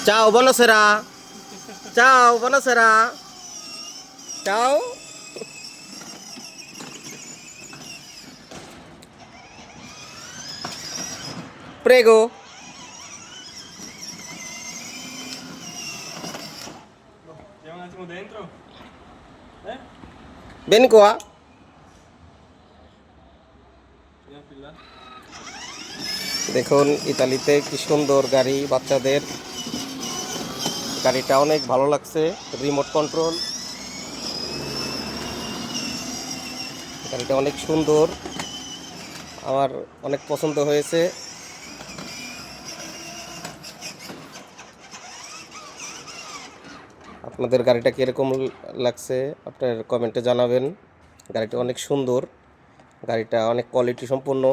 Ciao, buonasera. Ciao, buonasera. Ciao. Prego. Andiamo un attimo dentro. Eh? Vieni qua. Andiamo più là. দেখুন ইতালিতে কি সুন্দর গাড়ি বাচ্চাদের। গাড়িটা অনেক ভালো লাগছে, রিমোট কন্ট্রোল। গাড়িটা অনেক সুন্দর, আমার অনেক পছন্দ হয়েছে। আপনাদের গাড়িটা কীরকম লাগছে আপনার কমেন্টে জানাবেন। গাড়িটা অনেক সুন্দর, গাড়িটা অনেক কোয়ালিটি সম্পন্ন।